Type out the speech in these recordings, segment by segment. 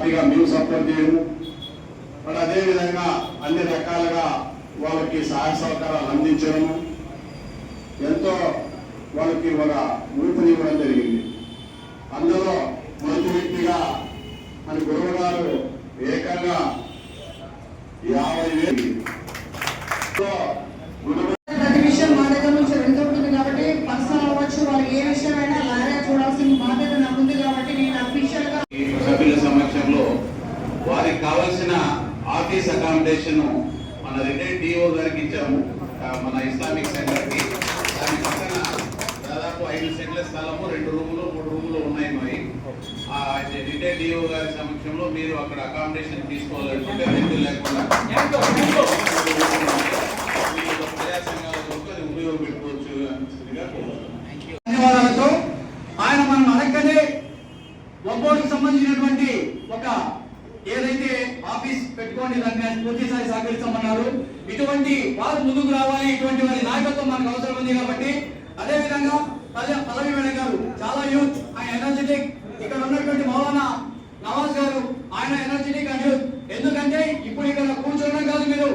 పార్టీగా మేము సపోర్ట్ చేయడము, మరి అదేవిధంగా అన్ని రకాలుగా వాళ్ళకి సహాయ సహకారాలు అందించడము, ఎంతో వాళ్ళకి ఒక ఊపిరివ్వడం జరిగింది. అందులో మొదటి వ్యక్తిగా మన గురువు గారు ఏకంగా 50,000 ప్రతి విషయం మా దగ్గర నుంచి వెళ్తుంటుంది కాబట్టి పర్సనల్ అవ్వచ్చు, వాళ్ళకి ఏ విషయమైనా లాయర్ చూడాల్సిన బాధ్యత నాకు ఉంది కాబట్టి నేను అఫీషియల్ గా సభ్యుల సమక్షంలో వారికి కావాల్సిన ఆఫీస్ అకామిడేషన్ మన రిటైర్డ్ డిఓ గారికి ఇచ్చాము. మన ఇస్లామిక్ సెంటర్ కి దాని పక్కన దాదాపు 5 సెంట్ల స్థలము, 2 రూములు 3 రూములు ఉన్నాయి. మరి ఆ రిటైర్డ్ డిఓ గారి సమక్షంలో మీరు అక్కడ అకామిడేషన్ తీసుకోవాలనుకుంటే రెండు లేకుండా ఉపయోగపెట్టుకోవచ్చు. ధన్యవాదాలతో ఆయన మనం అడగనే ఒక్కోటికి సంబంధించినటువంటి ఒక ఏదైతే ఆఫీస్ పెట్టుకోండి దాన్ని పూర్తిసారి సహకరిస్తామన్నారు. ఇటువంటి వారు ముందుకు రావాలి, ఇటువంటి వారి నాయకత్వం మనకు అవసరం ఉంది కాబట్టి అదే విధంగా పల్లవి మేడం గారు చాలా యూత్, ఆయన ఎనర్జెటిక్. ఇక్కడ ఉన్నటువంటి మౌలానా నవాజ్ గారు ఆయన ఎనర్జెటిక్ అండ్ యూత్. ఎందుకంటే ఇప్పుడు ఇక్కడ కూర్చోవడం కాదు, మీరు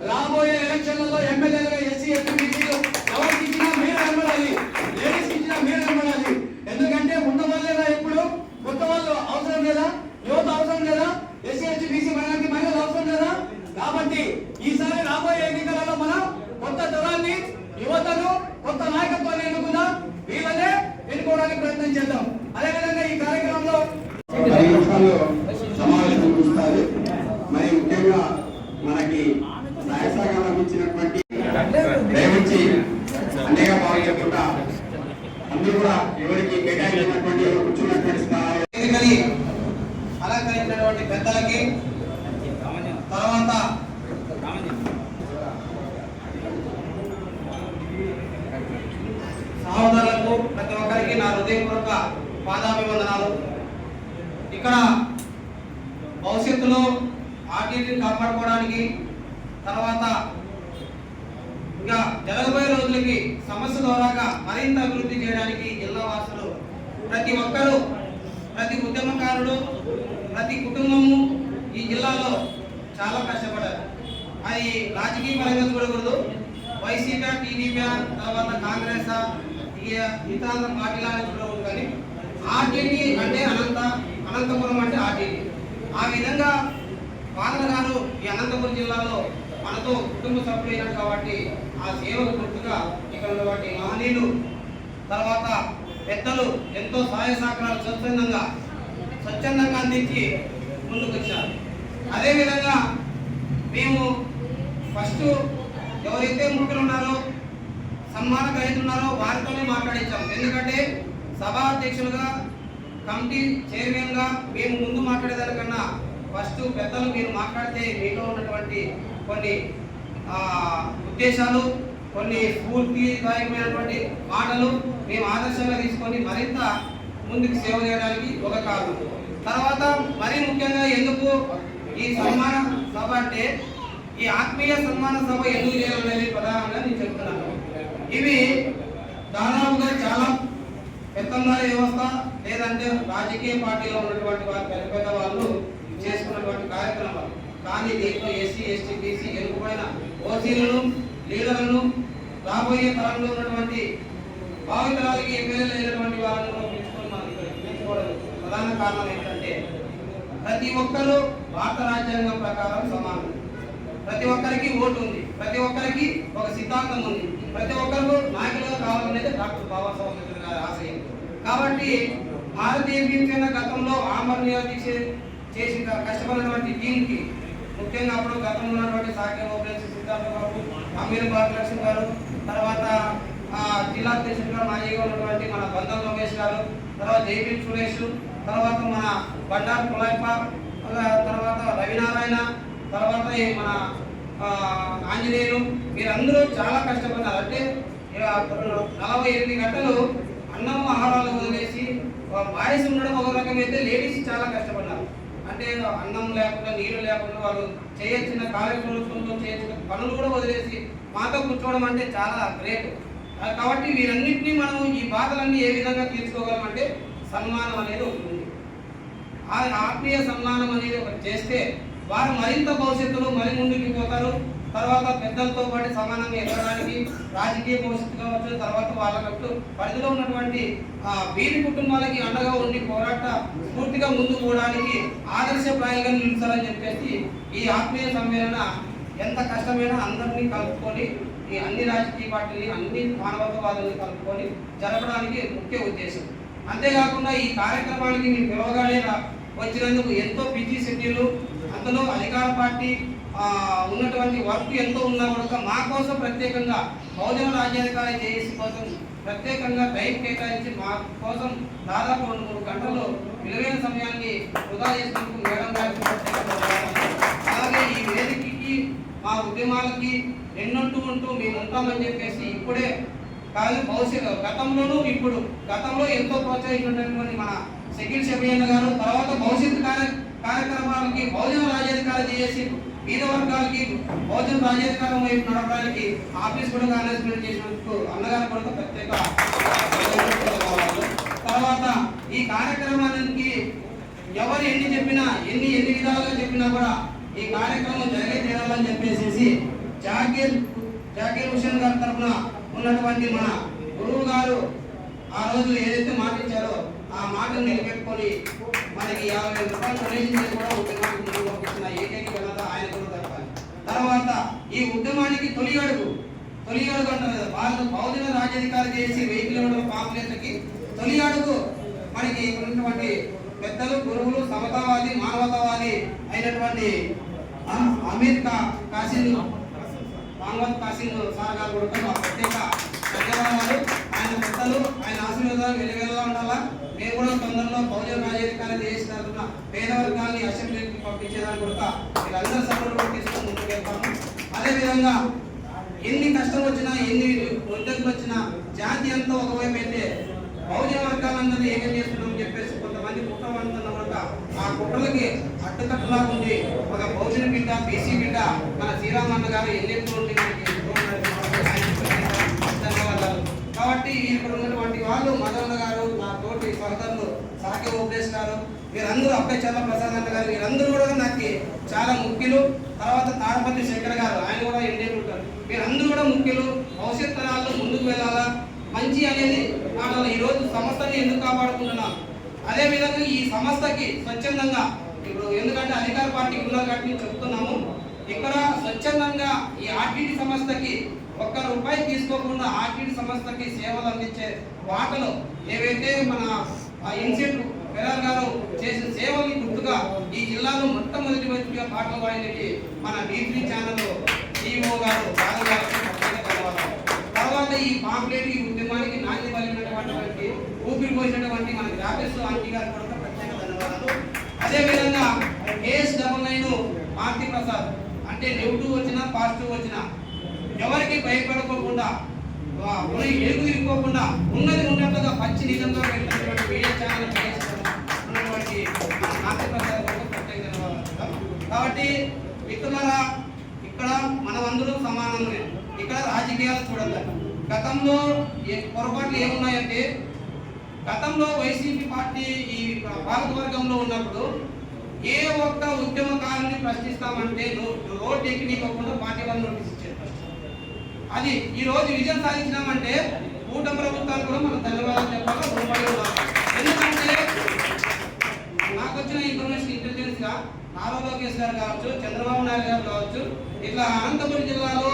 రాబోయే ఎలక్షన్లలో ఎమ్మెల్యేలుగా ఎస్సీ ఎస్టీ బీసీలు ఎవరికి ఇచ్చినా మీరు నిలబడాలి, లేడీస్ ఇచ్చినా మీరు నిలబడాలి. ఎందుకంటే ఉన్న వాళ్ళేదా ఇప్పుడు కొత్త వాళ్ళు అవసరం లేదా, యువత అవసరం లేదా, ఎస్సీ ఎస్టీ బీసీ మహిళలు అవసరం లేదా. కాబట్టి ఈసారి రాబోయే ఎన్నికలలో మనం కొత్త తరాన్ని, యువతను, కొత్త నాయకత్వాన్ని ఎన్నుకుందాం, వీళ్ళనే ఎన్నుకోవడానికి ప్రయత్నం చేద్దాం. అదేవిధంగా ఈ కార్యక్రమంలో సమావేశం చూస్తారు. మరి ముఖ్యంగా మనకి సహాయసహకారం ఇచ్చినటువంటి దయవచ్చి అనేక భావం చెప్పుకుంటా అందరూ కూడా ఎవరికి కేటాయించినటువంటి కూర్చున్నటువంటి స్థానాన్ని అలంకరించినటువంటి పెద్దలకి, తర్వాత సహోదరులకు ప్రతి ఒక్కరికి నా హృదయపూర్వక పాదాభివందనాలు. ఇక్కడ భవిష్యత్తులో ఆర్టీని కాపాడుకోవడానికి, తర్వాత ఇంకా జరగబోయే రోజులకి సమస్య ద్వారాగా మరింత అభివృద్ధి చేయడానికి జిల్లా వాసులు ప్రతి ఒక్కరూ, ప్రతి ఉద్యమకారుడు, ప్రతి కుటుంబము ఈ జిల్లాలో చాలా కష్టపడ్డారు. అది రాజకీయ పరంగా చూడకూడదు, వైసీపీ, టీడీపీ, తర్వాత కాంగ్రెస్, ఇతర పార్టీలను చూడకూడదు. కానీ ఆర్టీటీ అంటే అనంతపురం అంటే ఆర్టీటీ. ఆ విధంగా ఫాదర్ గారు ఈ అనంతపురం జిల్లాలో మనతో కుటుంబ సభ్యులు అయినారు కాబట్టి ఆ సేవకు గుర్తుగా ఇక్కడ ఉన్నటువంటి మహనీయులు, తర్వాత పెద్దలు ఎంతో సహాయ సహకారాలు స్వచ్ఛందంగా అందించి ముందుకు వచ్చారు. అదేవిధంగా మేము ఫస్ట్ ఎవరైతే ముఖ్యులు ఉన్నారో, సన్మాన గ్రహీతలు ఉన్నారో వారితోనే మాట్లాడించాం. ఎందుకంటే సభా అధ్యక్షులుగా, కమిటీ చైర్మన్గా మేము ముందు మాట్లాడేదానికన్నా ఫస్ట్ పెద్దలు మీరు మాట్లాడితే మీలో ఉన్నటువంటి కొన్ని ఉద్దేశాలు, కొన్ని స్ఫూర్తిదాయకమైనటువంటి మాటలు మేము ఆదర్శంగా తీసుకొని మరింత ముందుకు సేవ చేయడానికి ఒక కారణం. తర్వాత మరీ ముఖ్యంగా ఎందుకు ఈ సన్మాన సభ అంటే, ఈ ఆత్మీయ సన్మాన సభ ఎందుకు చేయాలనేది ప్రధానంగా నేను చెప్తున్నాను. ఇవి దాదాపుగా చాలా పెత్తందారి వ్యవస్థ లేదంటే రాజకీయ పార్టీలో ఉన్నటువంటి వారు పెద్ద పెద్ద వాళ్ళు చేసుకున్నటువంటి కార్యక్రమాలు. కానీ దీంట్లో ఎస్సీ ఎస్టీ బీసీ ఎన్నుకోబడిన ఓసీలను, లీడర్లను, రాబోయే తరంలో ఉన్నటువంటి భావితరాలకి ఎమ్మెల్యేలు అయినటువంటి వాళ్ళను పిలుచుకొని మనం ఇక్కడ పిలుచుకోవడం ప్రధాన కారణం ఏంటంటే, ప్రతి ఒక్కరూ భారత రాజ్యాంగం ప్రకారం సమానం, ప్రతి ఒక్కరికి ఓటు ఉంది, ప్రతి ఒక్కరికి ఒక సిద్ధాంతం ఉంది, ప్రతి ఒక్కరు నాయకులుగా కావాలనేది డాక్టర్ బాబాసాహెబ్ అంబేద్కర్ గారి ఆశయం. కాబట్టి భారతీయ భీమసేన గతంలో ఆమరణీయ దీక్ష చేసి కష్టపడినటువంటి టీంకి, ముఖ్యంగా అప్పుడు గతంలో ఉన్నటువంటి సాకేత్ ఓపెన్ సిద్ధార్థ బాబు, అమీర్ భారతలక్ష్మి గారు, తర్వాత జిల్లా అధ్యక్షుడిగా మాజీగా ఉన్నటువంటి మన బంధం రమేష్ గారు, తర్వాత జైబీ సురేష్, తర్వాత మన బండారు కులాయిప, తర్వాత రవినారాయణ, తర్వాత మన ఆంజనేయులు, మీరందరూ చాలా కష్టపడ్డారు. అంటే 48 గంటలు అన్నం ఆహారాలు వదిలేసి బాయ్స్ ఉండడం ఒక రకమైతే లేడీస్ చాలా కష్టపడ్డారు. అంటే అన్నం లేకుండా, నీళ్లు లేకుండా వాళ్ళు చేయొచ్చిన కార్యక్రమంతో చేయొచ్చిన పనులు కూడా వదిలేసి మాతో కూర్చోవడం అంటే చాలా గ్రేట్. కాబట్టి వీరన్నింటినీ మనం ఈ బాధలన్నీ ఏ విధంగా తీర్చుకోగలం అంటే సన్మానం అనేది ఉంటుంది. ఆ ఆత్మీయ సన్మానం అనేది ఒకటి చేస్తే వారు మరింత భవిష్యత్తులో మరి ముందుకు పోతారు. తర్వాత పెద్దలతో పాటు సమానంగా ఎదగడానికి రాజకీయ భవిష్యత్తు కావచ్చు, తర్వాత వాళ్ళకు పరిధిలో ఉన్నటువంటి వీరి కుటుంబాలకి అండగా ఉండి పోరాట స్ఫూర్తిగా ముందుకు పోవడానికి ఆదర్శప్రాయంగా నిలుస్తారని చెప్పేసి ఈ ఆత్మీయ సమ్మేళన ఎంత కష్టమైనా అందరినీ కలుపుకొని ఈ అన్ని రాజకీయ పార్టీని అన్ని మానవతావాదుల్ని కలుపుకొని జరపడానికి ముఖ్య ఉద్దేశం. అంతేకాకుండా ఈ కార్యక్రమానికి మీరు పిలవగానే వచ్చినందుకు ఎంతో బిజీ షెడ్యూల్, అందులో అధికార పార్టీ ఉన్నటువంటి వర్క్ ఎంతో ఉన్నా కూడా మా కోసం ప్రత్యేకంగా బహుజన రాజ్యాధికారి జేఏసీ కోసం ప్రత్యేకంగా టైం కేటాయించి మా కోసం దాదాపు 2-3 గంటలు విలువైన సమయాన్ని వృధా చేసినందుకు మేడం గారికి అలాగే ఈ వేదికకి మా ఉద్యమాలకి ఎన్నంటూ మేము ఉంటామని చెప్పేసి ఇప్పుడే కాదు భవిష్యత్తు గతంలోనూ ఇప్పుడు గతంలో ఎంతో ప్రోత్సహించినటువంటి మన సెకిల్ షబీయన్న గారు, తర్వాత భవిష్యత్తు కార్యక్రమాలకి బహుజన రాజ్యాధికారి జేఏసీ పేద వర్గాలకి బహుజన రాజ్యాధికారం వైపు నడపడానికి ఆఫీస్ కూడా అనౌన్స్మెంట్ చేసినందుకు అన్నగారు కూడా ప్రత్యేక. తర్వాత ఈ కార్యక్రమానికి ఎవరు ఎన్ని చెప్పినా ఎన్ని విధాలుగా చెప్పినా కూడా ఈ కార్యక్రమం జరిగే తీరాలని చెప్పేసి జాకీర్ హుసేన్ గారి తరఫున ఉన్నటువంటి మన గురువు గారు ఆ రోజు ఏదైతే మాట ఇచ్చారో ఆ మాటను నిలబెట్టుకొని మనకి 50,000 రూపాయలు డొనేషన్ చేసి కూడా ఉద్యమానికి ముందుకు పంపిస్తున్న ఏకైక ఘనత ఆయన కూడా దక్కాలి. తర్వాత ఈ ఉద్యమానికి తొలి అడుగు అంటారు కదా, భారత బహుజన రాజ్యాధికారి చేసి 1000 కిలోమీటర్ల పాంప్లెట్లకి తొలి అడుగు మనకి ఉన్నటువంటి పెద్దలు గురువులు సమతావాది మానవతావాది అయినటువంటి అమీర్ కాసిం సార్ గారు కూడా ప్రత్యేక ధన్యవాదాలు. ఆయన పెద్దలు ఆయన ఆశీర్వాదాలు వెలువెల్లా ఉండాలా. మేము కూడా తొందరలో బహుజన రాజ్యాధికారి చేసిన పేద వర్గాన్ని అసెంబ్లీకి పంపించేదాన్ని కూడా వీళ్ళందరూ సపోర్ట్ తీసుకొని ముందుకు వెళ్తాము. అదేవిధంగా ఎన్ని కష్టం వచ్చినా ఎన్ని ఒత్తిళ్ళు వచ్చినా జాతి అంతా ఒకవైపు అయితే బహుజన వర్గాలందరూ ఏమేం చేస్తున్నామని చెప్పేసి కొంతమంది కుట్రవంతున్న కూడా ఆ కుట్రలకి అడ్డుకట్టలా ఉండి ఒక బహుజన బిడ్డ బీసీ బిడ్డ మన శ్రీరామన్న గారు ఎన్నెప్పుడు ఉండి ధన్యవాదాలు. కాబట్టి ఇక్కడ ఉన్నటువంటి వాళ్ళు మదన్న గారు, నా తోటి సోదరులు సాకే ఉపదేశ్ గారు, వీరందరూ అబ్బాయి చల్ల ప్రసాద్ అన్న గారు, వీరందరూ కూడా నాకు చాలా ముఖ్యులు. తర్వాత తాడపల్లి శంకర్ గారు, ఆయన కూడా ఇండియన్ ఉంటారు. వీరందరూ కూడా ముఖ్యులు. భవిష్యత్ తరాల్లో ముందుకు వెళ్ళాలా, మంచి అనేది మాటలు. ఈరోజు సంస్థని ఎందుకు కాపాడుకుంటున్నాం, అదేవిధంగా ఈ సంస్థకి స్వచ్ఛందంగా ఇప్పుడు ఎందుకంటే అధికార పార్టీ ఉన్నారు కాబట్టి చెప్తున్నాము, ఇక్కడ స్వచ్ఛందంగా ఈ ఆర్టీటీ సంస్థకి ₹1 తీసుకోకుండా ఆర్టీటీ సంస్థకి సేవలు అందించే వాటలు ఏవైతే మన ఇన్సెంట్ పెరార్ గారు చేసిన సేవల్ని గుర్తుగా ఈ జిల్లాలో మొట్టమొదటి వ్యక్తిగా పాటలు పాడినది మన D3 ఛానల్ CEO గారు తర్వాత ఈ పాంప్లెట్ ఈ ఉద్యమానికి నాణ్యత కలిగినటువంటి ఊపిరి పోసినటువంటి మన గ్రాఫిక్స్ ఆంటీ గారు కూడా ప్రత్యేక ధన్యవాదాలు. అదేవిధంగా KS99 ఆర్తి ప్రసాద్, అంటే నెగిటివ్ వచ్చినా పాజిటివ్ వచ్చినా ఎవరికి భయపడకోకుండా ఎరుగు ఇరుకోకుండా ఉన్నది ఉన్నట్టుగా పచ్చి నిజంగా వెళ్ళినటువంటి మీడియా ఛానల్ ఉన్నటువంటి ఆర్తి ప్రసాద్ ప్రత్యేక ధన్యవాదాలు. కాబట్టి మిత్రులారా, ఇక్కడ మనమందరూ సమానమే. ఇక్కడ రాజకీయాలు చూడద్దు. గతంలో పొరపాట్లు ఏమున్నాయంటే, గతంలో వైసీపీ పార్టీ ఈ పాలకవర్గంలో ఉన్నప్పుడు ఏ ఒక్క ఉద్యమకారుని ప్రశ్నిస్తామంటే రోడ్ ఎక్కినివ్వకుండా పార్టీ వాళ్ళు నోటీస్ ఇచ్చారు. అది ఈ రోజు విజయం సాధించినామంటే కూటమి ప్రభుత్వాలు కూడా మనం ధన్యవాదాలు చెప్పాలి. ఎందుకంటే నాకు వచ్చిన ఇన్ఫర్మేషన్ ఇంటెలిజెన్స్ గా నారా లోకేష్ గారు కావచ్చు, చంద్రబాబు నాయుడు గారు కావచ్చు, ఇట్లా అనంతపురం జిల్లాలో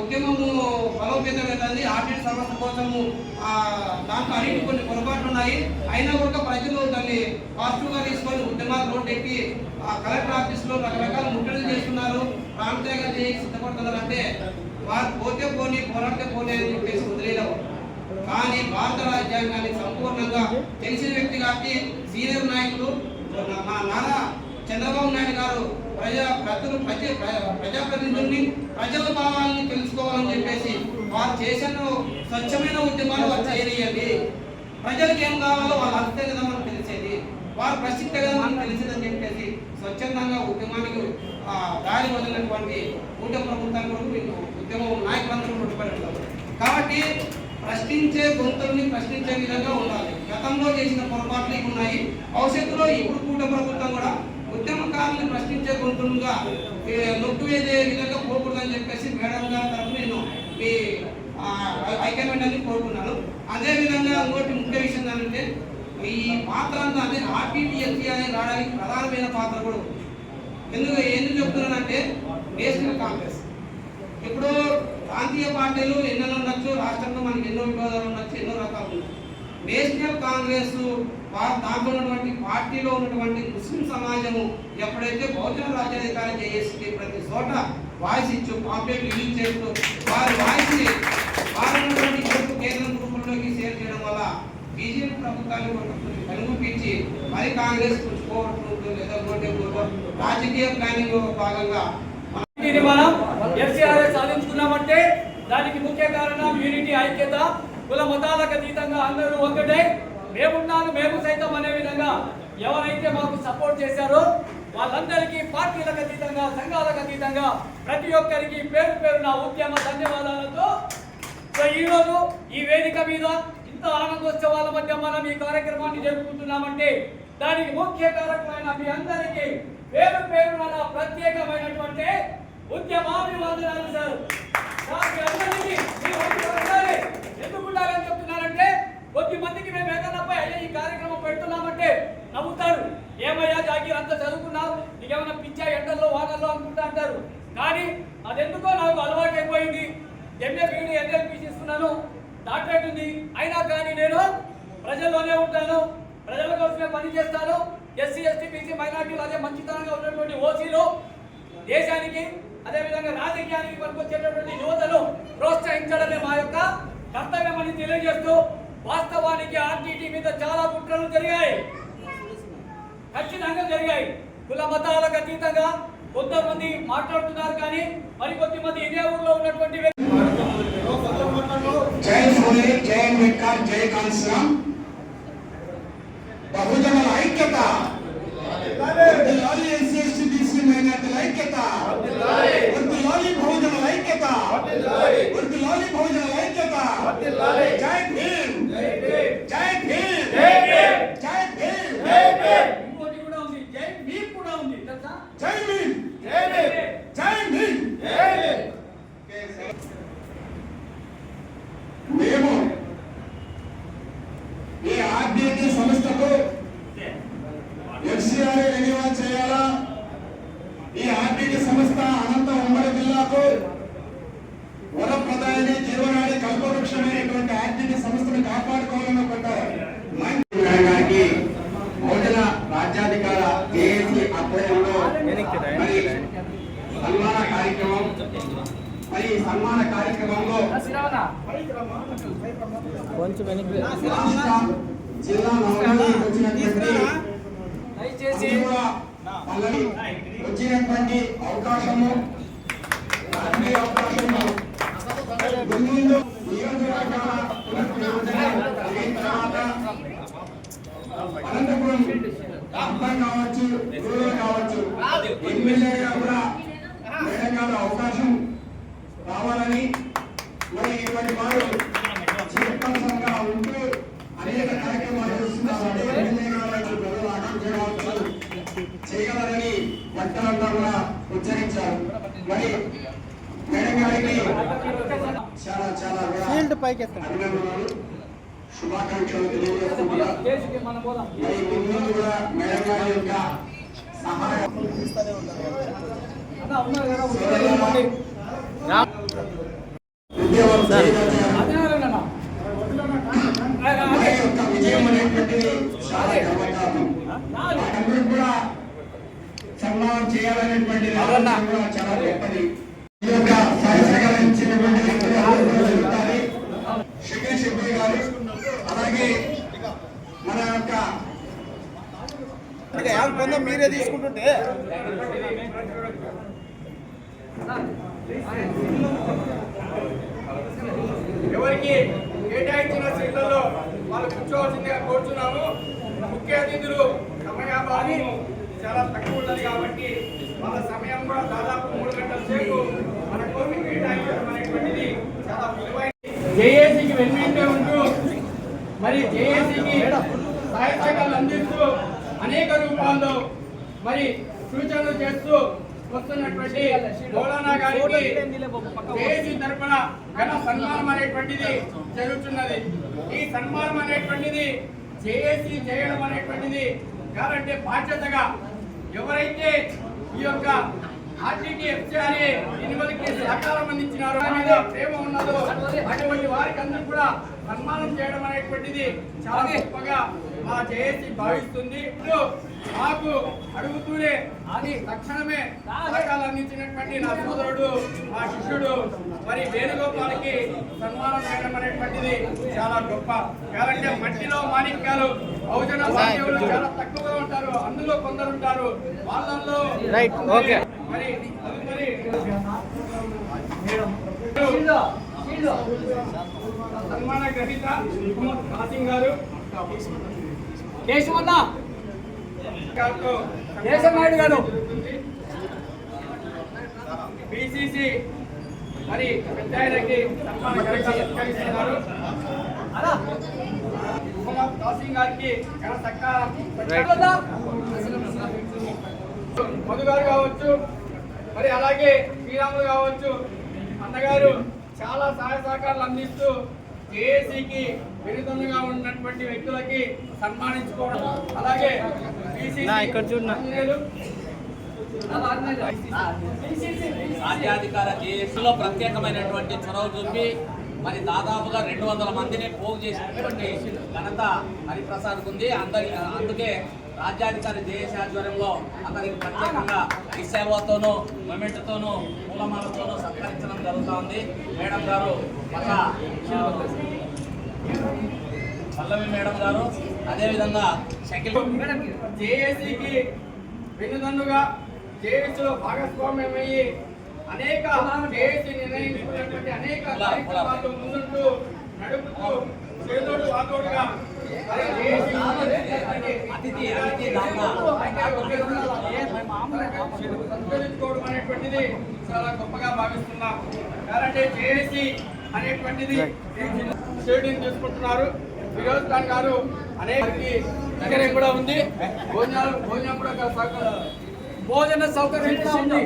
ఉద్యమము బలోపేతమైంది. ఆర్టీటీ సంస్థ కోసము దాంట్లో అన్నింటి కొన్ని పొరపాట్లు ఉన్నాయి. అయినా కూడా ప్రజలు దాన్ని పాజిటివ్గా తీసుకొని ఉద్యమాలు రోడ్డు ఎక్కి కలెక్టర్ ఆఫీస్లో రకరకాల ముట్టడులు చేస్తున్నారు, ప్రాంతీయంగా చేసి సిద్ధపడుతున్నారు. అంటే వారు పోతే పోనీ పోరాడితే పోనీ అని చెప్పేసి వదిలేవు. కానీ భారత రాజ్యాంగాన్ని సంపూర్ణంగా తెలిసిన వ్యక్తి కాబట్టి సీనియర్ నాయకులు మన నారా చంద్రబాబు నాయుడు గారు ప్రజాప్రతినిధుల్ని ప్రజల భావాలని తెలుసుకోవాలని చెప్పేసి వారు చేసిన స్వచ్ఛమైన ఉద్యమాలు వారు చేయనియండి. ప్రజలకు ఏం కావాలో వాళ్ళు అర్థే కదా మనకు తెలిసేది, వారు ప్రసిద్ధి కదా మనకు తెలిసేదని చెప్పేసి స్వచ్ఛందంగా ఉద్యమానికి దారి వదిలినటువంటి కూటమి ప్రభుత్వాన్ని కూడా ఉద్యమం నాయకులందరూ ముట్టుబడి ఉంటారు. కాబట్టి ప్రశ్నించే గొంతుల్ని ప్రశ్నించే విధంగా ఉండాలి. గతంలో చేసిన పొరపాట్లు ఇవి ఉన్నాయి. భవిష్యత్తులో ఇప్పుడు కూటమి ప్రభుత్వం కూడా ఉద్యమకారులను ప్రశ్నించే గొంతులుగా నొక్కివేసే విధంగా పోకూడదని చెప్పేసి మేడం గారి తరఫున నేను మీ ఐక్యమండలిని కోరుకున్నాను. అదేవిధంగా ఇంకోటి ముఖ్య విషయం ఏంటంటే ఈ పాత్ర అంతా అంటే ఆర్టీటీఎస్సీ అనేది రావడానికి ప్రధానమైన పాత్ర కూడా ఎందుకు చెప్తున్నానంటే నేషనల్ కాంగ్రెస్ ఇప్పుడు ప్రాంతీయ పార్టీలు ఎన్నో ఉండొచ్చు, రాష్ట్రంలో మనకి ఎన్నో విభాగాలు ఉండొచ్చు, ఎన్నో రకాలు ఉండొచ్చు. నేషనల్ కాంగ్రెస్ దాంట్లో ఉన్నటువంటి పార్టీలో ఉన్నటువంటి ముస్లిం సమాజము ఎప్పుడైతే బహుజన రాజ్యాధికారం చేసి ప్రతి చోట వాయిస్ ఇచ్చు పాంప్లెట్ రిలీజ్ చేస్తూ వారి వాయిస్ని వారు ఉన్నటువంటి కేంద్ర గ్రూపుల్లోకి షేర్ చేయడం వల్ల బీజేపీ ప్రభుత్వాన్ని కనుగొప్పించి మరి కాంగ్రెస్ పుచ్చుకోవడం లేదా రాజకీయ ప్లానింగ్ భాగంగా మనం ఎఫ్సిఆర్ఎస్ సాధించుకున్నామంటే దానికి ముఖ్య కారణం యూనిటీ, ఐక్యత, కుల మతాలకు అతీతంగా అందరూ ఒకటే మేమున్నాను మేము సైతం అనే విధంగా ఎవరైతే మాకు సపోర్ట్ చేశారో వాళ్ళందరికీ పార్టీలకు అతీతంగా సంఘాలకు అతీతంగా ప్రతి ఒక్కరికి పేరు పేరున ఉద్యమ ధన్యవాదాలతో ఈరోజు ఈ వేదిక మీద ఇంత ఆనందోత్సవాల మధ్య మనం ఈ కార్యక్రమాన్ని జరుపుకుంటున్నామంటే దానికి ముఖ్య కారకులైన మీ అందరికీ పేరు పేరున ప్రత్యేకమైనటువంటి ఉద్యమాభివందనాలు సార్. ఎందుకు ఉండాలని చెప్తున్నారంటే కొద్ది మందికి మేము ఏదైనాపై అయ్యే ఈ కార్యక్రమం పెడుతున్నామంటే నవ్వుతారు, ఏమయ్యా జాగీర్ అంతా చదువుకున్నావు నీకేమైనా పిచ్చా ఎండల్లో వానల్లో అనుకుంటా అంటారు. కానీ అదెందుకో నాకు అలవాటు అయిపోయింది. ఎంఏ బీఈడి ఎన్ఎల్పీ చేస్తున్నాను, డాక్టరేట్ ఉంది, అయినా కానీ నేను ప్రజల్లోనే ఉంటాను, ప్రజల కోసమే పనిచేస్తాను. ఎస్సీ ఎస్టీ బీసీ మైనార్టీలు అదే మంచితనంగా ఉన్నటువంటి ఓసీలు దేశానికి అదేవిధంగా రాజకీయానికి పనికొచ్చేటటువంటి యువతను ప్రోత్సహించడమే మా యొక్క కర్తవ్యమని తెలియజేస్తూ వాస్తవానికి ఆర్టీటీ మీద చాలా కుట్రలు జరిగాయి, ఖచ్చితంగా జరిగాయి. కుల మతాలకు అతీతంగా కొంతమంది మాట్లాడుతున్నారు, కానీ మరికొద్ది మంది ఇదే ఊర్లో ఉన్నటువంటి జై ఫోలే, జై అంబేద్కర్, జై కాన్సరామ్. బహుజనుల ఐక్యత, వర్ధిల్లాలి ఎస్సీ ఎస్టీ బీసీ మైనార్టీల ఐక్యత, వర్ధిల్లాలి బహుజనుల ఐక్యత, వర్ధిల్లాలి బహుజనుల ఐక్యత. జై భీమ్, జై భీమ్, జై భీమ్. ఇంకోటి కూడా ఉంది, జై భీమ్ కూడా ఉంది తెలుసా? జై భీమ్, జై భీమ్. మేము ఈ ఆర్టీటీ సంస్థకు ఎఫ్సిఆర్ఏ రెన్యువల్ చేయాలా, ఈ ఆర్టీటీ సంస్థ అనంత ఉమ్మడి జిల్లాకు వరప్రదాయని జీవనాడి కల్పవృక్షమైనటువంటి ఆర్టీటీ సంస్థను కాపాడుకోవాలని గారికి బహుజన రాజ్యాధికార జేఏసీ ఆధ్వర్యంలో మరి సన్మాన కార్యక్రమం. మరి సన్మాన కార్యక్రమంలో జిల్లా వచ్చినటువంటి అవకాశము అనంతపురం అర్థం కావచ్చు, కావచ్చు, ఎమ్మెల్యేగా కూడా మేడం అవకాశం రావాలని మరి ఇటువంటి వారు చైర్పర్సన్గా ఉంటూ అనేక కార్యక్రమాలు చేయగలరని వక్తలంతా కూడా ఉచ్చరించారు. మరి మేడం గారికి చాలా చాలా అభినందనలు, శుభాకాంక్షలు తెలియజేస్తున్నారు. మరి ముందు కూడా మేడం గారి యొక్క సహాయం విజయం అనేటువంటిది చాలా గర్వకారణం. అందరూ కూడా సన్మానం చేయాలనేటువంటి చాలా గొప్పది. ఈ యొక్క సహకరించినటువంటి షకీల్ షబ్బీ గారు, అలాగే మన యొక్క మీరే తీసుకుంటుంటే ఎవరికి కేటాయించిన సీట్లలో వాళ్ళు కూర్చోవలసిందిగా కోరుతున్నాము. ముఖ్య అతిథులు సమయాభావం చాలా తక్కువ ఉన్నది కాబట్టి వాళ్ళ సమయం కూడా దాదాపు 3 గంటల సేపు మన కోసం కేటాయించడం అనేటువంటిది చాలా విలువైన. జేఏసీకి వెన్నంటే మరి జేఏసీకి సహాయ సహకారాలు అందిస్తూ అనేక రూపాల్లో మరి సూచనలు చేస్తూ వస్తున్నటువంటి మౌలానా గారికి జేఏసీ తరఫున ఘన సన్మానం అనేటువంటిది జరుగుతున్నది. ఈ సన్మానం అనేటువంటిది జేఏసీ చేయడం అనేటువంటిది కాదంటే బాధ్యతగా ఎవరైతే ఈ యొక్క ఆర్టీటీ ఎఫ్సిఆర్ఏ ఎన్నికలకి సహకారం అందించినారో మీద ప్రేమ ఉన్నదో అటువంటి వారికి అందరూ కూడా సన్మానం చేయడం అనేటువంటిది చాలా గొప్పగా మా జేఏసీ భావిస్తుంది. మాకు అడుగుతూనే అది తక్షణమే సహకారాలు అందించినటువంటి నా సోదరుడు మా శిష్యుడు మరి వేణుగోపాలకి సన్మానం చేయడం అనేటువంటిది చాలా గొప్ప. కాదంటే మట్టిలో మాణిక్యాలు బహుజన బాంధవులు చాలా తక్కువగా ఉంటారు, అందులో కొందరు ఉంటారు. వాళ్ళల్లో మరి సన్మాన గ్రహీత కాసిం గారు, కేశవన్న కేశవనాయుడు గారు, పిసిసి మరి పెద్ద ఆయనకి సన్మాన గ్రహీత సత్కరిస్తున్నారు. కాసిం గారికి ఘన సత్కారం మధు గారు కావచ్చు, మరి అలాగే శ్రీరాములు కావచ్చు, అన్నగారు చాలా సహాయ సహకారాలు అందిస్తూ జేఏసీకి వెనుదన్నుగా ఉన్నటువంటి వ్యక్తులకి సన్మానించుకోవడం, అలాగే రాజ్యాధికార జేఏసీలో ప్రత్యేకమైనటువంటి చొరవ చూపి మరి దాదాపుగా 200 మందిని పోగు చేసినటువంటి ఘనత హరిప్రసాద్కు ఉంది. అందుకే రాజ్యాధికారి జేఏసీ ఆధ్వర్యంలో అతనికి ప్రత్యేకంగా సేవతోనూ మొమెంట్తోనూ పూలమాలతోనూ సత్కరించడం జరుగుతూ ఉంది. మేడం గారు పల్లవి మేడం గారు, అదేవిధంగా షకిల్ జేఏసీకి వెన్నుదన్నుగా జేఏసీలో భాగస్వామ్యమయ్యి అనేక జేఏసీ నిర్ణయించుకున్నటువంటి అనేక కార్యక్రమాలు ముందుంటూ నడుపుతూ చేదోడు వాదోడుగా సంస్కరించుకోవడం అనేటువంటిది చాలా గొప్పగా భావిస్తున్నాం. కాబట్టి జేఏసీ అనేటువంటిది షేడింగ్ తీసుకుంటున్నారు. ఫిరోజ్ ఖాన్ గారు అనేక సౌకర్యం కూడా ఉంది, భోజనం కూడా భోజన సౌకర్యం కూడా ఉంది.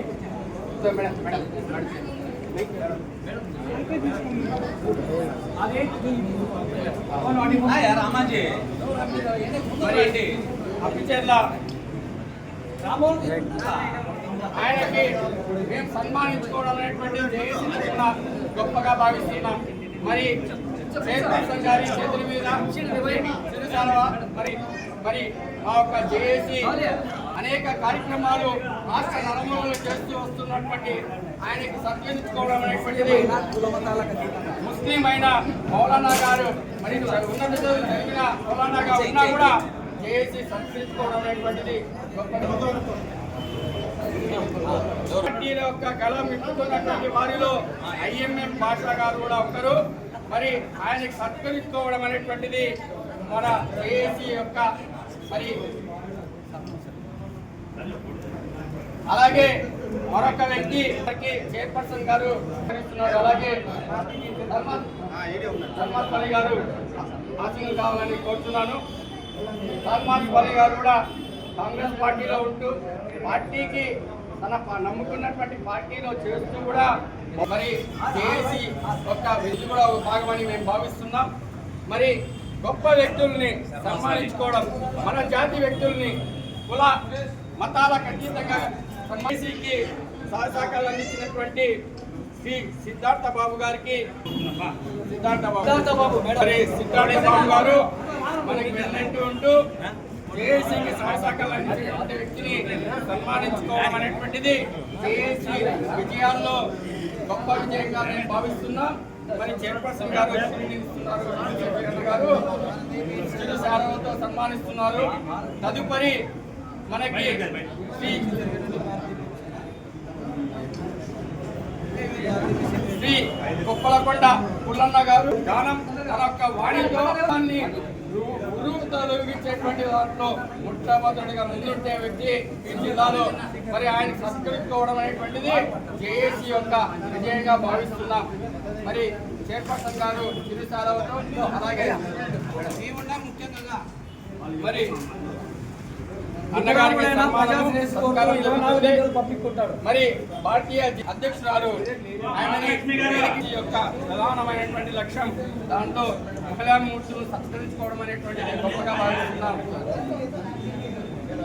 రామాజీ మరి అప్పిచేర్ల ఆయనకి మేము సన్మానించుకోవడం అనేటువంటి జేఏసీ తరఫున గొప్పగా భావిస్తున్నాం. మరి చైర్పర్సన్ గారి చేతుల మీద చిరుసాలవ మరి మా యొక్క జేఏసీ అనేక కార్యక్రమాలు రాష్ట్ర నలుమూలలు చేస్తూ వస్తున్నటువంటి ఆయనకి సత్కరించుకోవడం అనేటువంటిది ముస్లిం అయిన మౌలానా గారు మరి ఉన్నత జరిగిన మౌలానాగా ఉన్నా కూడా జేఏసీ సత్కరించుకోవడం అనేటువంటిది గొప్ప పార్టీల యొక్క గళం ఇప్పుతున్నటువంటి వారిలో ఐఎంఎం భాషా గారు కూడా ఒకరు. మరి ఆయనకి సత్కరించుకోవడం అనేటువంటిది మన జేఏసీ యొక్క మరి అలాగే మరొక వ్యక్తి చైర్పర్సన్ గారు అలాగే సల్మాన్ అలీ గారు ఆశీనులు కావాలని కోరుతున్నాను. సల్మాన్ అలీ గారు కూడా కాంగ్రెస్ పార్టీలో ఉంటూ పార్టీకి తన నమ్ముకున్నటువంటి పార్టీలో చేస్తూ కూడా మరి జేఏసీ యొక్క విధి కూడా ఒక భాగమని మేము భావిస్తున్నాం. మరి గొప్ప వ్యక్తుల్ని సన్మానించుకోవడం, మన జాతి వ్యక్తుల్ని కుల మతాలకు అతీతంగా జేఏసీకి సహకారాలు అందించినటువంటి శ్రీ సిద్ధార్థ బాబు గారికి సిద్ధార్థ బాబు గారు మనకి వెళ్ళంటూ ఉంటూ జేఏసీకి సహకారాలు అందించినటువంటి వ్యక్తిని సన్మానించుకోవడం అనేటువంటిది జేఏసీ విజయాల్లో గొప్ప విజయంగా మేము భావిస్తున్నాం. మరి చైర్పర్సన్ గారు గారు చిరు సారవతో సన్మానిస్తున్నారు. తదుపరి మనకి శ్రీ కొప్పలకొండ పుల్లన్న గారు గానం తన యొక్క వాణితో దాన్ని తొలగించేటువంటి దాంట్లో మొట్టమొదటిగా ముందుంటే వ్యక్తి ఈ జిల్లాలో. మరి ఆయన సంస్కరించుకోవడం అనేటువంటిది జేఏసీ యొక్క విజయంగా భావిస్తున్నాం. మరి చైర్పర్సన్ గారు చిరుసాలవతో అలాగే మేమున్నా ముఖ్యంగా మరి అన్నగారికి మరి పార్టీ అధ్యక్షురాలు ఈ యొక్క ప్రధానమైనటువంటి లక్ష్యం దాంట్లో మహిళా మూర్తులు సంస్కరించుకోవడం అనేటువంటి గొప్పగా భావిస్తున్నాం.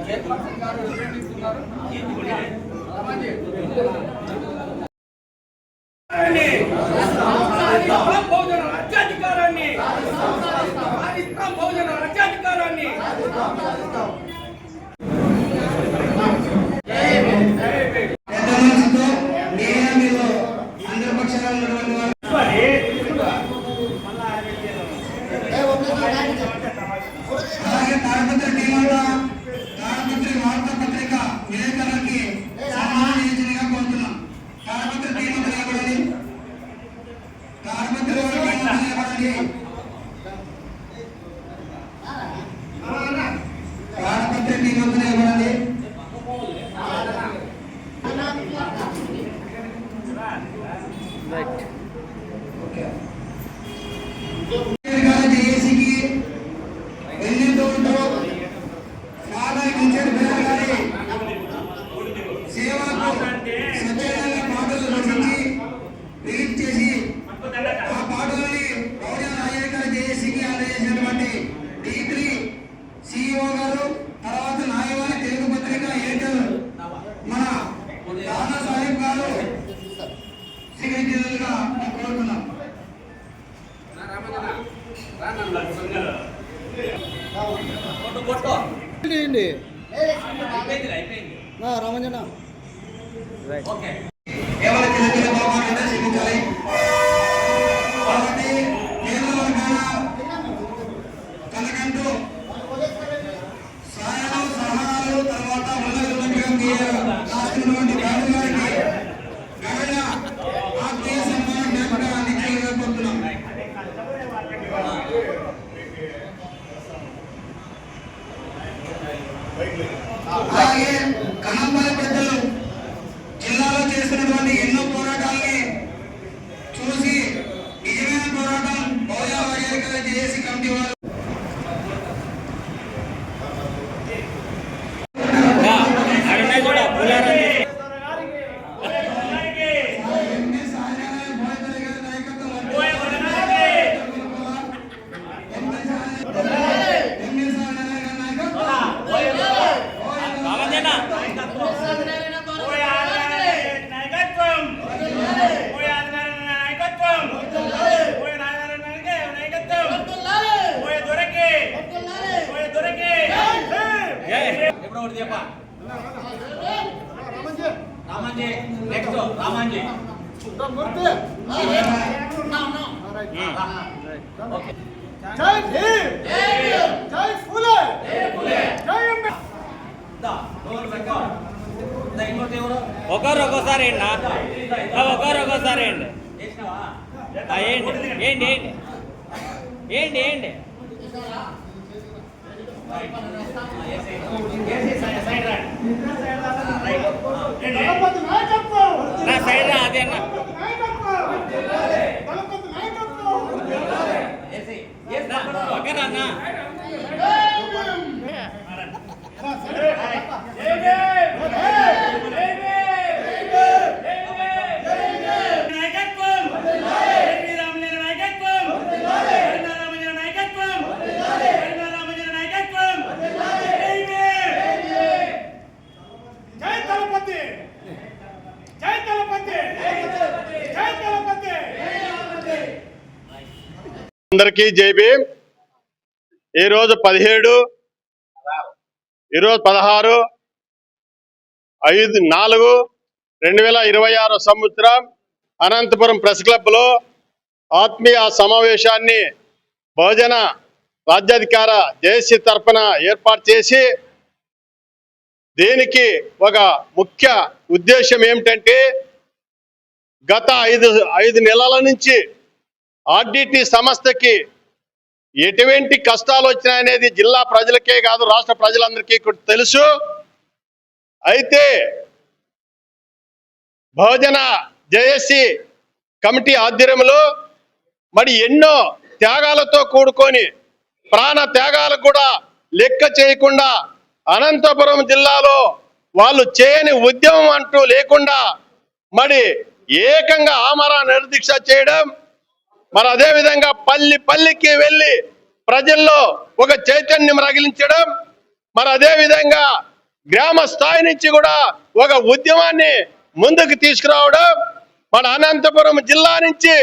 చైర్పర్సన్ గారు నిర్వహిస్తున్నారు. బహుజన రాజ్యాధికారాన్ని బహుజన రాజ్యాధికారాన్ని రామంజన ఓకే అలాగే కనంపల్లి పెద్దలు జిల్లాలో చేసినటువంటి ఎన్నో పోరాటాలని చూసి నిజమైన పోరాటం బహుజన రాజ్యాధికార జేఏసీ కమిటీ వారు రామాంజీ నెక్స్ట్ రామాంజీ జై భీమ్ జై ఫూలే జై ఒకరు ఒక్కోసారి ఒకరు ఒక్కోసారి ఏంటి ఏంటి ఏంటి ఏంటి ఏంటి నా సైడ్ రా అదే అన్న ఓకేనా అన్న అందరికీ జై భీమ్. ఈరోజు 17 ఈరోజు 16/4/2026 సంవత్సరం అనంతపురం ప్రెస్ క్లబ్ లో ఆత్మీయ సమావేశాన్ని బహుజన రాజ్యాధికార జేఏసీ తరఫున ఏర్పాటు చేసి దీనికి ఒక ముఖ్య ఉద్దేశం ఏమిటంటే గత 5 నెలల నుంచి ఆర్డిటి సంస్థకి ఎటువంటి కష్టాలు వచ్చినాయనేది జిల్లా ప్రజలకే కాదు రాష్ట్ర ప్రజలందరికీ తెలుసు. అయితే బహుజన జేఏసీ కమిటీ ఆధ్వర్యంలో మరి ఎన్నో త్యాగాలతో కూడుకొని ప్రాణ త్యాగాలకు కూడా లెక్క చేయకుండా అనంతపురం జిల్లాలో వాళ్ళు చేయని ఉద్యమం అంటూ లేకుండా మరి ఏకంగా ఆమరణ నిరదీక్ష చేయడం, మరి అదేవిధంగా పల్లికి వెళ్ళి ప్రజల్లో ఒక చైతన్యం రగిలించడం, మరి అదేవిధంగా గ్రామ స్థాయి నుంచి కూడా ఒక ఉద్యమాన్ని ముందుకు తీసుకురావడం, మన అనంతపురం జిల్లా నుంచి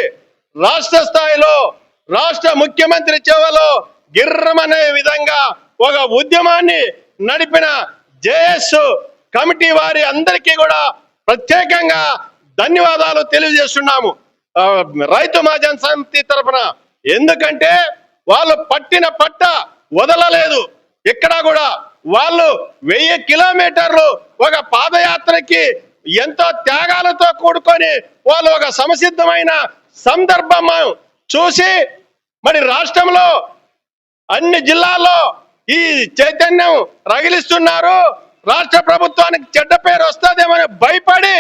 రాష్ట్ర స్థాయిలో రాష్ట్ర ముఖ్యమంత్రి చెవలో గిర్రమనే విధంగా ఒక ఉద్యమాన్ని నడిపిన జేఎస్ కమిటీ వారి అందరికీ కూడా ప్రత్యేకంగా ధన్యవాదాలు తెలియజేస్తున్నాము రైతు మహాజన్ సమితి తరఫున. ఎందుకంటే వాళ్ళు పట్టిన పట్ట వదలలేదు. ఇక్కడ కూడా వాళ్ళు 1000 కిలోమీటర్లు ఒక పాదయాత్రకి ఎంతో త్యాగాలతో కూడుకొని వాళ్ళు ఒక సమసిద్ధమైన సందర్భం చూసి మరి రాష్ట్రంలో అన్ని జిల్లాల్లో ఈ చైతన్యం రగిలిస్తున్నారు. రాష్ట్ర ప్రభుత్వానికి చెడ్డ పేరు వస్తుందేమని భయపడి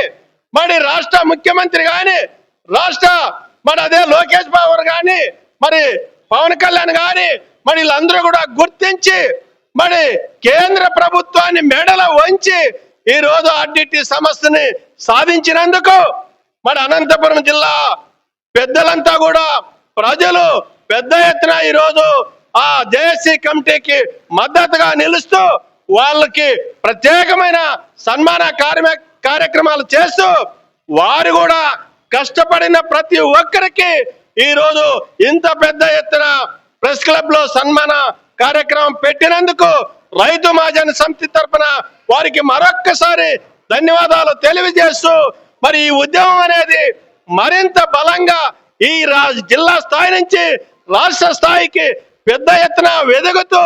మరి రాష్ట్ర ముఖ్యమంత్రి గాని మరి అదే లోకేష్ బాబు గాని మరి పవన్ కళ్యాణ్ గాని మరి వీళ్ళందరూ కూడా గుర్తించి మరి కేంద్ర ప్రభుత్వాన్ని మెడల వంచి ఈ రోజు ఆర్డిటి సమస్యని సాధించినందుకు మరి అనంతపురం జిల్లా పెద్దలంతా కూడా ప్రజలు పెద్ద ఎత్తున ఈ రోజు ఆ జేఏసీ కమిటీకి మద్దతుగా నిలుస్తూ వాళ్ళకి ప్రత్యేకమైన సన్మాన కార్యక్రమాలు చేస్తూ వారు కూడా కష్టపడిన ప్రతి ఒక్కరికి ఈ రోజు ఇంత పెద్ద ఎత్తున ప్రెస్ క్లబ్ లో సన్మాన కార్యక్రమం పెట్టినందుకు రైతు మహాజన్ సమితి తరఫున వారికి మరొక్కసారి ధన్యవాదాలు తెలియజేస్తూ మరి ఈ ఉద్యమం అనేది మరింత బలంగా ఈ జిల్లా స్థాయి నుంచి రాష్ట్ర స్థాయికి పెద్ద ఎత్తున వెదుగుతూ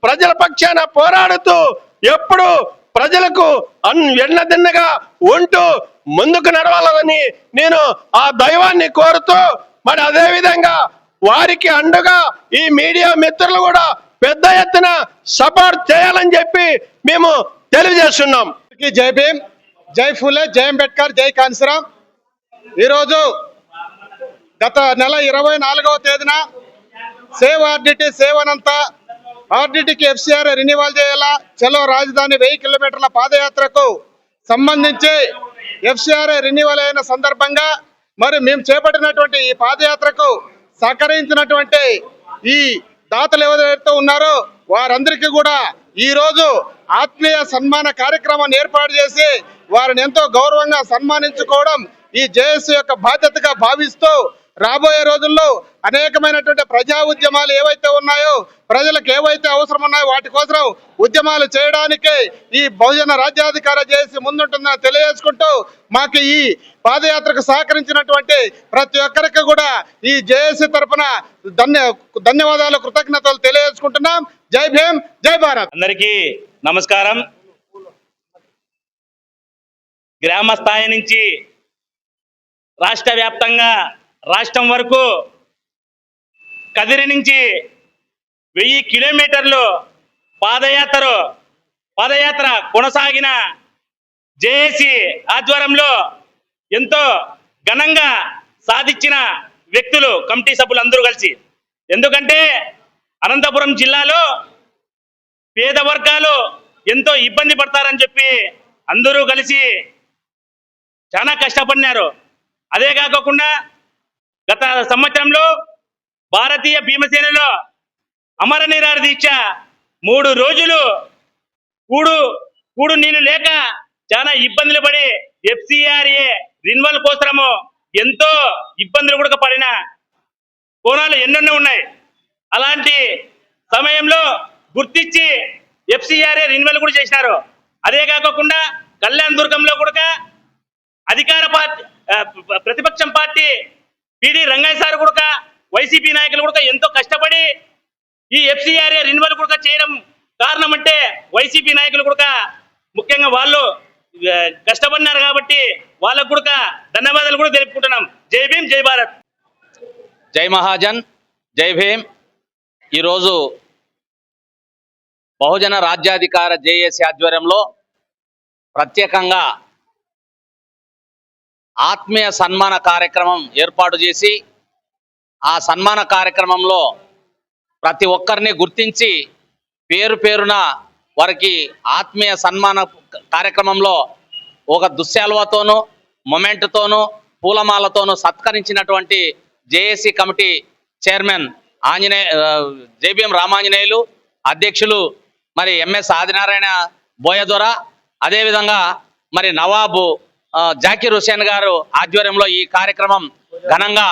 ప్రజల పక్షాన పోరాడుతూ ఎప్పుడు ప్రజలకు వెన్నదిన్నగా ఉంటూ ముందుకు నడవాలని నేను ఆ దైవాన్ని కోరుతూ మరి అదే విధంగా వారికి అండగా ఈ మీడియా మిత్రులు కూడా పెద్ద ఎత్తున సపోర్ట్ చేయాలని చెప్పి మేము తెలియజేస్తున్నాం. జై భీమ్, జై ఫూలే, జై అంబేద్కర్, జై కాన్సీరామ్. ఈరోజు గత నెల 24వ తేదీన సేవ్ ఆర్డిటి సేవ్ అనంత ఆర్డిటికి ఎఫ్సిఆర్ రెన్యువల్ చేయాలా చలో రాజధాని 1000 కిలోమీటర్ల పాదయాత్రకు సంబంధించి ఎఫ్సిఆర్ రెన్యువల్ అయిన సందర్భంగా మరి మేము చేపట్టినటువంటి ఈ పాదయాత్రకు సహకరించినటువంటి ఈ దాతలు ఎవరైతే ఉన్నారో వారందరికీ కూడా ఈ రోజు ఆత్మీయ సన్మాన కార్యక్రమాన్ని ఏర్పాటు చేసి వారిని ఎంతో గౌరవంగా సన్మానించుకోవడం ఈ జేఎస్ యొక్క బాధ్యతగా భావిస్తూ రాబోయే రోజుల్లో అనేకమైనటువంటి ప్రజా ఉద్యమాలు ఏవైతే ఉన్నాయో ప్రజలకు ఏవైతే అవసరం ఉన్నాయో వాటి కోసం ఉద్యమాలు చేయడానికి ఈ బహుజన రాజ్యాధికార జేఏసీ ముందుంటుందని తెలియజేసుకుంటూ మాకు ఈ పాదయాత్రకు సహకరించినటువంటి ప్రతి ఒక్కరికి కూడా ఈ జేఏసీ తరఫున ధన్యవాదాలు కృతజ్ఞతలు తెలియజేసుకుంటున్నాం. జై భీమ్, జై భారత్. అందరికీ నమస్కారం. గ్రామ స్థాయి నుంచి రాష్ట్ర వ్యాప్తంగా రాష్ట్రం వరకు కదిరి నుంచి 1000 కిలోమీటర్లు పాదయాత్ర కొనసాగిన జేఏసీ ఆధ్వర్యంలో ఎంతో ఘనంగా సాధించిన వ్యక్తులు కమిటీ సభ్యులు అందరూ కలిసి. ఎందుకంటే అనంతపురం జిల్లాలో పేద వర్గాలు ఎంతో ఇబ్బంది పడతారని చెప్పి అందరూ కలిసి చాలా కష్టపడినారు. అదే కాకుండా గత సంవత్సరంలో భారతీయ భీమసేనలో అమర నిరాహార దీక్ష 3 రోజులు కూడు నీళ్లు లేక చాలా ఇబ్బందులు పడి ఎఫ్సిఆర్ఏ రెన్యువల్ కోసము ఎంతో ఇబ్బందులు కూడా పడిన కోణాలు ఎన్నెన్నో ఉన్నాయి. అలాంటి సమయంలో గుర్తించి ఎఫ్సిఆర్ఏ రెన్యువల్ కూడా చేసినారు. అదే కాకుండా కళ్యాణ్ దుర్గంలో కూడా అధికార పార్టీ ప్రతిపక్షం పార్టీ పిడి రంగయ్య సార్ కూడా వైసీపీ నాయకులు కూడా ఎంతో కష్టపడి ఈ ఎఫ్సిఆర్ఏ రెన్యువల్ కూడా చేయడం కారణం అంటే వైసీపీ నాయకులు కూడా ముఖ్యంగా వాళ్ళు కష్టపడినారు కాబట్టి వాళ్ళకు కూడా ధన్యవాదాలు కూడా తెలుపుకుంటున్నాం. జై భీమ్, జై భారత్. జై మహాజన్, జై భీమ్. ఈరోజు బహుజన రాజ్యాధికార జేఏసీ ఆధ్వర్యంలో ప్రత్యేకంగా ఆత్మీయ సన్మాన కార్యక్రమం ఏర్పాటు చేసి ఆ సన్మాన కార్యక్రమంలో ప్రతి ఒక్కరిని గుర్తించి పేరు పేరున వారికి ఆత్మీయ సన్మాన కార్యక్రమంలో ఒక దుశ్శాలువతోనూ మొమెంట్తోనూ పూలమాలతోనూ సత్కరించినటువంటి JAC committee chairman JBM Ramanjaneyulu, అధ్యక్షులు మరి ఎంఎస్ ఆదినారాయణ బోయదొర, అదేవిధంగా మరి నవాబు జాకీర్ హుసేన్ గారు ఆధ్వర్యంలో ఈ కార్యక్రమం ఘనంగా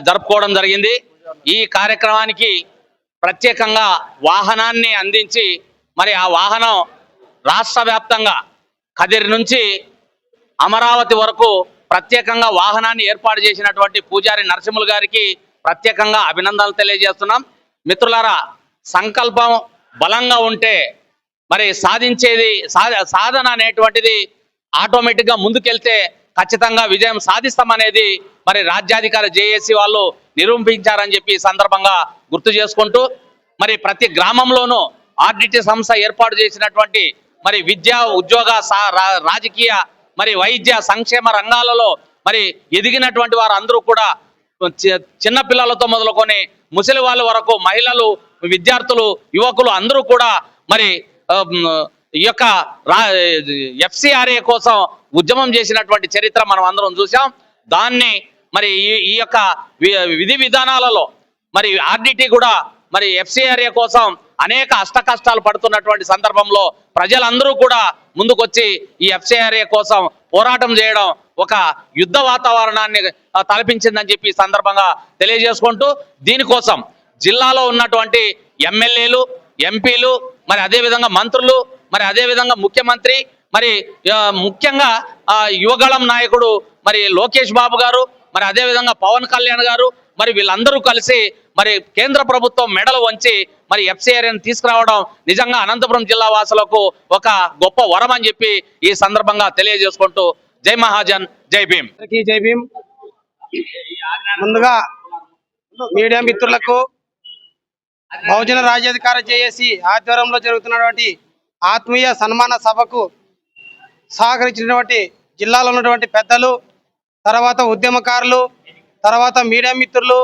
జరుపుకోవడం జరిగింది. ఈ కార్యక్రమానికి ప్రత్యేకంగా వాహనాన్ని అందించి మరి ఆ వాహనం రాష్ట్ర వ్యాప్తంగా కదిరి నుంచి అమరావతి వరకు ప్రత్యేకంగా వాహనాన్ని ఏర్పాటు చేసినటువంటి పూజారి నరసింహులు గారికి ప్రత్యేకంగా అభినందనలు తెలియజేస్తున్నాం. మిత్రులారా, సంకల్పం బలంగా ఉంటే మరి సాధించేది సాధన అనేటువంటిది ఆటోమేటిక్గా ముందుకెళ్తే ఖచ్చితంగా విజయం సాధిస్తామనేది మరి రాజ్యాధికారి జేఏసీ వాళ్ళు నిరూపించారని చెప్పి ఈ సందర్భంగా గుర్తు చేసుకుంటూ మరి ప్రతి గ్రామంలోనూ ఆర్డిటి సంస్థ ఏర్పాటు చేసినటువంటి మరి విద్యా ఉద్యోగ రాజకీయ మరి వైద్య సంక్షేమ రంగాలలో మరి ఎదిగినటువంటి వారు అందరూ కూడా చిన్న పిల్లలతో మొదలుకొని ముసలి వాళ్ళ వరకు మహిళలు, విద్యార్థులు, యువకులు అందరూ కూడా మరి ఈ యొక్క FCRA కోసం ఉద్యమం చేసినటువంటి చరిత్ర మనం అందరం చూసాం. దాన్ని మరి ఈ యొక్క విధి విధానాలలో మరి ఆర్డిటి కూడా మరి FCRA కోసం అనేక అష్టకష్టాలు పడుతున్నటువంటి సందర్భంలో ప్రజలందరూ కూడా ముందుకొచ్చి ఈ FCRA కోసం పోరాటం చేయడం ఒక యుద్ధ వాతావరణాన్ని తలపించిందని చెప్పి ఈ సందర్భంగా తెలియజేసుకుంటూ దీనికోసం జిల్లాలో ఉన్నటువంటి ఎమ్మెల్యేలు, ఎంపీలు, మరి అదేవిధంగా మంత్రులు, మరి అదేవిధంగా ముఖ్యమంత్రి, మరి ముఖ్యంగా యువగళం నాయకుడు మరి లోకేష్ బాబు గారు, మరి అదేవిధంగా పవన్ కళ్యాణ్ గారు, మరి వీళ్ళందరూ కలిసి మరి కేంద్ర ప్రభుత్వం మెడలు వంచి మరి FCRAని తీసుకురావడం నిజంగా అనంతపురం జిల్లా వాసులకు ఒక గొప్ప వరం అని చెప్పి ఈ సందర్భంగా తెలియజేసుకుంటూ జై మహాజన్, జై భీమ్. జై భీమ్. ముందుగా మీడియా మిత్రులకు బహుజన రాజ్యాధికార జేఏసీ ఆధ్వర్యంలో జరుగుతున్నటువంటి ఆత్మీయ సన్మాన సభకు సహకరించినటువంటి జిల్లాలో ఉన్నటువంటి పెద్దలు, తర్వాత ఉద్యమకారులు, తర్వాత మీడియా మిత్రులు,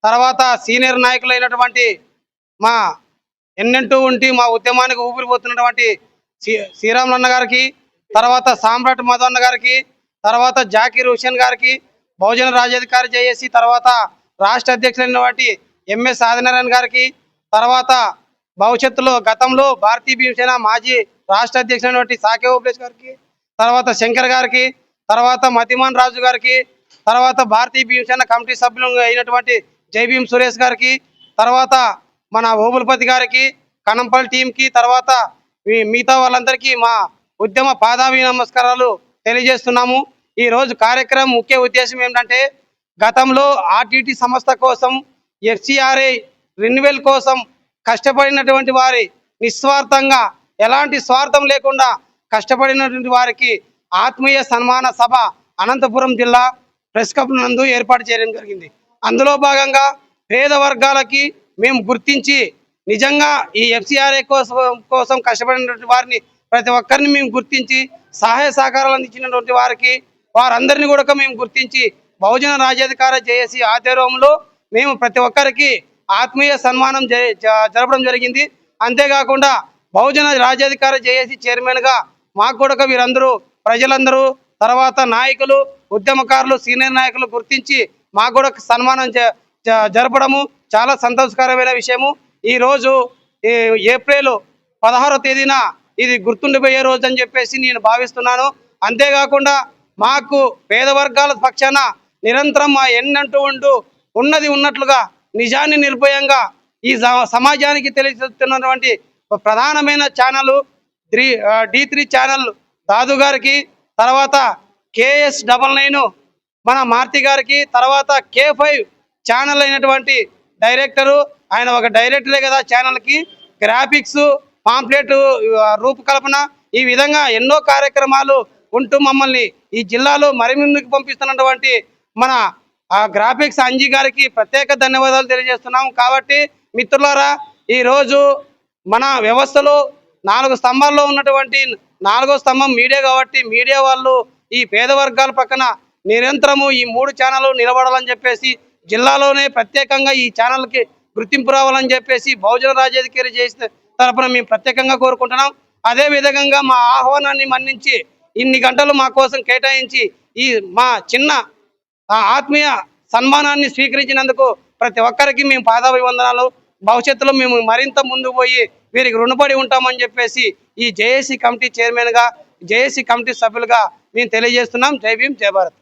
తర్వాత సీనియర్ నాయకులైనటువంటి మా ఎన్నెంటూ ఉండి మా ఉద్యమానికి ఊపిరిపోతున్నటువంటి శ్రీరాములన్న గారికి, తర్వాత సామ్రాట్ మాధవన్న గారికి, తర్వాత జాకీర్ హుసేన్ గారికి, బహుజన రాజ్యాధికారి జేఏసీ తర్వాత రాష్ట్ర అధ్యక్షులైనటువంటి ఎంఎస్ ఆదినారాయణ గారికి, తర్వాత భవిష్యత్తులో గతంలో భారతీయ భీమసేన మాజీ రాష్ట్ర అధ్యక్షులైనటువంటి సాకే ఓబ్లేష్ గారికి, తర్వాత శంకర్ గారికి, తర్వాత మతిమాన్ రాజు గారికి, తర్వాత భారతీయ భీమసేన కమిటీ సభ్యులు అయినటువంటి జైభీం సురేష్ గారికి, తర్వాత మన ఓబులపతి గారికి, కనంపల్లి టీంకి, తర్వాత మిగతా వాళ్ళందరికీ మా ఉద్యమ పాదాభి నమస్కారాలు తెలియజేస్తున్నాము. ఈరోజు కార్యక్రమం ముఖ్య ఉద్దేశం ఏంటంటే గతంలో ఆర్డిటి సంస్థ కోసం FCRA రెన్యువల్ కోసం కష్టపడినటువంటి వారి నిస్వార్థంగా ఎలాంటి స్వార్థం లేకుండా కష్టపడినటువంటి వారికి ఆత్మీయ సన్మాన సభ అనంతపురం జిల్లా ప్రెస్ క్లబ్ నందు ఏర్పాటు చేయడం జరిగింది. అందులో భాగంగా పేద వర్గాలకి మేము గుర్తించి నిజంగా ఈ FCRA కోసం కష్టపడినటువంటి వారిని ప్రతి ఒక్కరిని మేము గుర్తించి సహాయ సహకారాలు అందించినటువంటి వారందరినీ కూడా మేము గుర్తించి బహుజన రాజ్యాధికార జేఏసీ ఆధ్వర్యంలో మేము ప్రతి ఒక్కరికి ఆత్మీయ సన్మానం జరపడం జరిగింది. అంతేకాకుండా బహుజన రాజ్యాధికార జేఏసీ చైర్మన్గా మాకు కూడా వీరందరూ ప్రజలందరూ, తర్వాత నాయకులు, ఉద్యమకారులు, సీనియర్ నాయకులు గుర్తించి మాకు కూడా సన్మానం జరపడము చాలా సంతోషకరమైన విషయము. ఈరోజు ఏప్రిల్ 16వ తేదీన ఇది గుర్తుండిపోయే రోజు అని చెప్పేసి నేను భావిస్తున్నాను. అంతేకాకుండా మాకు పేద వర్గాల పక్షాన నిరంతరం మా ఎన్నంటూ ఉన్నది ఉన్నట్లుగా నిజాన్ని నిర్భయంగా ఈ సమాజానికి తెలియజేస్తున్నటువంటి ప్రధానమైన ఛానల్ D3 ఛానల్ దాదు గారికి, తర్వాత KS99 మన మార్తి గారికి, తర్వాత K5 ఛానల్ అయినటువంటి డైరెక్టరు, ఆయన ఒక డైరెక్టరే కదా ఛానల్కి, గ్రాఫిక్స్, పాంప్లెట్ రూపకల్పన, ఈ విధంగా ఎన్నో కార్యక్రమాలు ఉంటూ మమ్మల్ని ఈ జిల్లాలో మరి ముందుకు పంపిస్తున్నటువంటి మన గ్రాఫిక్స్ అంజీ గారికి ప్రత్యేక ధన్యవాదాలు తెలియజేస్తున్నాం. కాబట్టి మిత్రులారా, ఈరోజు మన వ్యవస్థలో 4 స్తంభాల్లో ఉన్నటువంటి 4వ స్తంభం మీడియా కాబట్టి మీడియా వాళ్ళు ఈ పేద వర్గాల పక్కన నిరంతరము ఈ 3 ఛానళ్ళు నిలబడాలని చెప్పేసి జిల్లాలోనే ప్రత్యేకంగా ఈ ఛానల్కి గుర్తింపు రావాలని చెప్పేసి బహుజన రాజ్యాధికారి చేసిన తరపున మేము ప్రత్యేకంగా కోరుకుంటున్నాం. అదే విధంగా మా ఆహ్వానాన్ని మన్నించి ఇన్ని గంటలు మా కోసం కేటాయించి ఈ మా చిన్న ఆత్మీయ సన్మానాన్ని స్వీకరించినందుకు ప్రతి ఒక్కరికి మేము పాదాభివందనాలు. భవిష్యత్తులో మేము మరింత ముందుకు పోయి వీరికి రుణపడి ఉంటామని చెప్పేసి ఈ జేఏసీ కమిటీ చైర్మన్గా, జేఏసీ కమిటీ సభ్యులుగా మేము తెలియజేస్తున్నాం. జై భీమ్, జై భారత్.